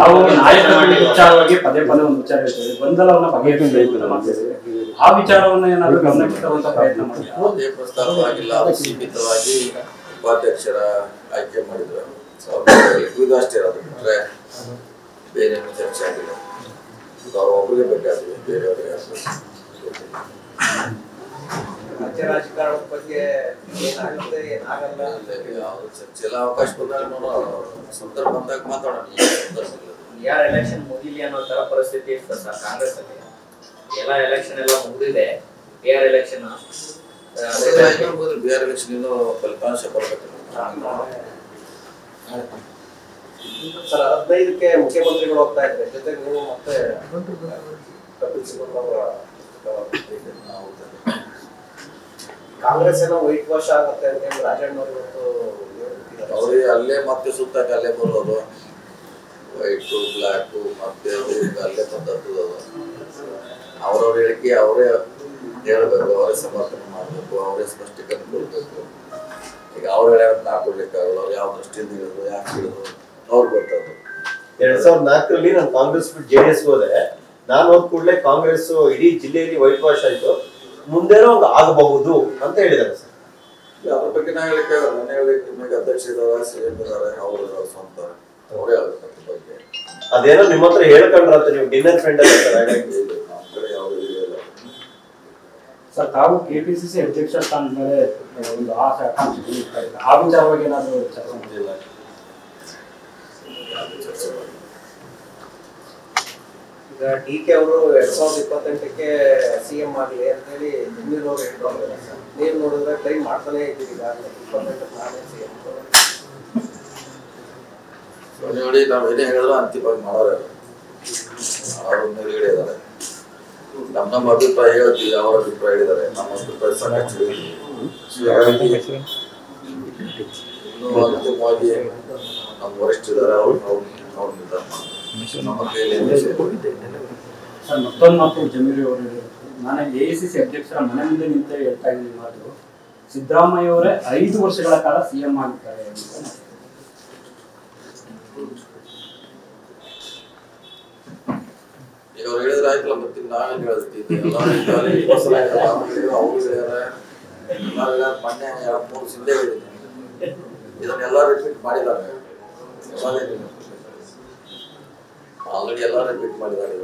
ನಾವು ನಾಯಕರ ವಿಚಾರವಾಗಿ ಪದೇ ಪದೇ ಒಂದು ವಿಚಾರ ಹೇಳ್ತೇವೆ, ಗೊಂದಲವನ್ನ ಬಗೆಹರಿಸಬೇಕು ಅಂತ ಮಾಡ್ತಿದ್ದೇವೆ. ಆ ವಿಚಾರವನ್ನ ಏನಾದರೂ ಗಮನಕ್ಕೆ ತರುವಂತ ಪ್ರಯತ್ನ ಮಾಡಿ. ಯಾವುದೇ ಪ್ರಸ್ತಾಪವಾಗಿಲ್ಲ, ಅದು ಸೀಮಿತವಾಗಿ ಉಪಾಧ್ಯಕ್ಷರ ಆಯ್ಕೆ ಮಾಡಿದ್ರು. ಇದು ಅಷ್ಟೇ, ಅದು ಬಿಟ್ರೆ ಬೇರೆ ಚರ್ಚೆ ಆಗಿಲ್ಲ. ಅವ್ರು ಒಬ್ಬರಿಗೆ ಬೇಕಾದ್ರೆ ಬೇರೆಯವರಿಗೆ ರಾಜಕಾರಣದ ಬಗ್ಗೆ ಏನಾಗುತ್ತೆ ಏನಾಗಲ್ಲ ಯಾವ್ದು ಚರ್ಚೆ ಎಲ್ಲ ಅವಕಾಶ ಬಂದಾಗ ಸಂದರ್ಭ ಬಂದಾಗ ಮಾತಾಡೋಣ. ಯಾರ ಎಲೆಕ್ಷನ್ ಮುಗಿಲಿ ಅನ್ನೋ ತರ ಪರಿಸ್ಥಿತಿ ಇತ್ತು ಸರ್ ಕಾಂಗ್ರೆಸ್ ಅಲ್ಲಿ. ಎಲ್ಲ ಎಲೆಕ್ಷನ್ ಎಲ್ಲ ಮುಗಿದಿದೆ, ಬಿಆರ್ ಎಲೆಕ್ಷನ್ ಬಿಆರ್ ಎಲೆಕ್ಷನ್ ಇಂದ ಫಲಿತಾಂಶ ಬರಬೇಕು ಸರ್. 15ಕ್ಕೆ ಮುಖ್ಯಮಂತ್ರಿಗಳು ಹೋಗ್ತಾ ಇದ್ದಾರೆ, ಜೊತೆಗೆ ನೀವು ಮತ್ತೆ ಕಾಂಗ್ರೆಸ್ ಏನೋ ವೈಟ್ ವಾಶ್ ಆಗುತ್ತೆ ಅಂತ ಹೇಳಿ ರಾಜಣ್ಣವರು ಅವ್ರಿಗೆ ಅಲ್ಲೇ ಮತ್ತೆ ಸುತ್ತಕ್ಕೆ ಅಲ್ಲೇ ಬರೋದು, ವೈಟು ಬ್ಲ್ಯಾಕು ಮತ್ತೆ ಅಲ್ಲೇ ಬಂದದ್ದು. ಅವ್ರವ್ರ ಹೇಳಿಕೆ ಅವರೇ ಹೇಳ್ಬೇಕು, ಅವರೇ ಸಮರ್ಥನೆ ಮಾಡಬೇಕು, ಅವರೇ ಸ್ಪಷ್ಟೀಕರಣ ಕೊಡ್ಬೇಕು. ಈಗ ಅವ್ರು ಹೇಳೋದು ನಾ ಕೊಡ್ಲಿಕ್ಕಾಗಲ್ಲ. ಅವ್ರು ಯಾವ ದೃಷ್ಟಿಯಿಂದ ಹೇಳಿದ್ರು, ಯಾಕೆ ಹೇಳಿದ್ರು ಅವ್ರು ಗೊತ್ತದು. 2004ರಲ್ಲಿ ನಾನು ಕಾಂಗ್ರೆಸ್ ಬಿಟ್ಟು JDS ಹೋದೆ. ನಾನು ಹೋದ ಕೂಡಲೇ ಕಾಂಗ್ರೆಸ್ ಇಡೀ ಜಿಲ್ಲೆಯಲ್ಲಿ ವೈಟ್ ವಾಶ್ ಆಯ್ತು, ಮುಂದೇನೋ ಒಂದು ಆಗಬಹುದು ಅಂತ ಹೇಳಿದ್ದಾರೆ ಸರ್. ಅದ್ರ ಬಗ್ಗೆ ನಾ ಹೇಳಿಕೆ ನನ್ನ ಹೇಳಿಕೆ ಅಧ್ಯಕ್ಷ ಇದಾರೆ, CM ಇದಾರೆ, ಅವರು ಸ್ವಂತ ಅವರೇ ಆಗುತ್ತೆ ಅದ್ರ ಬಗ್ಗೆ. ಅದೇನೋ ನಿಮ್ಮ ಹತ್ರ ಹೇಳ್ಕೊಂಡ್ರಂತ ನೀವು ಡಿನ್ನರ್ ಫ್ರೆಂಡ್ ಅಲ್ಲ ಸರ್? ನಮ್ಮ ಕಡೆ ಯಾವ್ದು ಇಲ್ಲ ಸರ್. ತಾವು KPCC ಅಧ್ಯಕ್ಷ ಸ್ಥಾನ ಮೇಲೆ ಒಂದು ಆಸೆ ಆಕಾಂಕ್ಷೆ ಇರ್ತಾ ಇಲ್ಲ, ಆ ವಿಚಾರವಾಗಿ ಏನಾದರೂ ಚರ್ಚೆ ಮಾಡಿಲ್ಲ? ಈಗ DK ಅವರು 2028ಕ್ಕೆ CM ಆಗಲಿ ಅಂತ ಹೇಳಿ ಜಮೀರವರು ಹೇಳ್ತಾರೆ. ನೀವು ನೋಡಿದ್ರೆ ಟ್ರೈ ಮಾಡ್ತಾನೆ ಇದ್ದೀರಿ, ಈಗಾಗಲೇ 28ಕ್ಕೆ ನಾನೇ CM. ನೋಡಿ, ನಾವೇನೇ ಹೇಳಿದ್ರು ಅಂತಿಮವಾಗಿ ಮಾಡೋರು ಅವರು ಮೇಲ್ಗಡೆ ಇದ್ದಾರೆ. ನಮ್ಮ ಅಭಿಪ್ರಾಯ ಹೇಳ್ತೀವಿ, ಅವರ ಅಭಿಪ್ರಾಯ ಹೇಳಿದ್ದಾರೆ, ನಮ್ಮ ಅಭಿಪ್ರಾಯ ಸಾಕಷ್ಟು ಹೇಳಿದ್ವಿ. ಇನ್ನೂ ಅಂತಿಮವಾಗಿ ನಮ್ಮ ವರಿಷ್ಠರಿದ್ದಾರೆ, ಅವ್ರು ನಿರ್ಧಾರ ನಮ್ಮ ಕೈಯಲ್ಲಿ. ಸರ್, ಮತ್ತೊಂದು ಮಾತು ಜಮೀರ್ ಅವರು ಹೇಳಿದ್ರು, ನಾನು AICC ಅಧ್ಯಕ್ಷರ ಮನೆ ಮುಂದೆ ನಿಂತ ಹೇಳ್ತಾ ಇದ್ದೀನಿ ಮಾತು, ಸಿದ್ದರಾಮಯ್ಯ ಅವರೇ 5 ವರ್ಷಗಳ ಕಾಲ CM ಆಗಿದ್ದಾರೆ ಅಂತ. ಈಗ ಅವ್ರು ಹೇಳಿದ್ರೆ ಆಯ್ತಲ್ಲ, ಮತ್ತೆ ನಾವೇನು ಹೇಳ್ತೀವಿ? ಅವ್ರು ಹೇಳ್ಯಾರ, ಮೊನ್ನೆ 2-3 ಸಿಂಧೆ ಹೇಳಿದ್ದೀನಿ, ಇದನ್ನೆಲ್ಲ ರಿಪೀಟ್ ಮಾಡಿದ್ದಾರೆ. ಆಲ್ರೆಡಿ ಎಲ್ಲ ರಿಪೀಟ್ ಮಾಡಿದ್ದಾರೆ.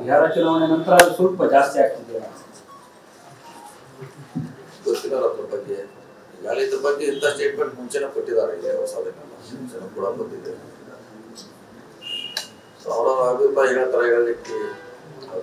ಬಿಹಾರ ಚುನಾವಣೆ ನಂತರ ಸ್ವಲ್ಪ ಜಾಸ್ತಿ ಆಗ್ತಿದೆಯಲ್ಲ, ಗೊತ್ತಿಲ್ಲ ಅದ್ರ ಬಗ್ಗೆ. ಈಗಾಗಲೇ ಇದ್ರ ಬಗ್ಗೆ ಇಂಥ ಸ್ಟೇಟ್ಮೆಂಟ್ ಮುಂಚೆನೇ ಕೊಟ್ಟಿದ್ದಾರೆ, ಈಗ ಹೊಸದನ್ನೆಲ್ಲ ಮುಂಚೆನೂ ಕೂಡ ಬಂದಿದೆ. ಅವರ ಅಭಿಪ್ರಾಯ ಹೇಳ್ತಾರೆ, ಹೇಳಲಿಕ್ಕೆ ಅವ್ರ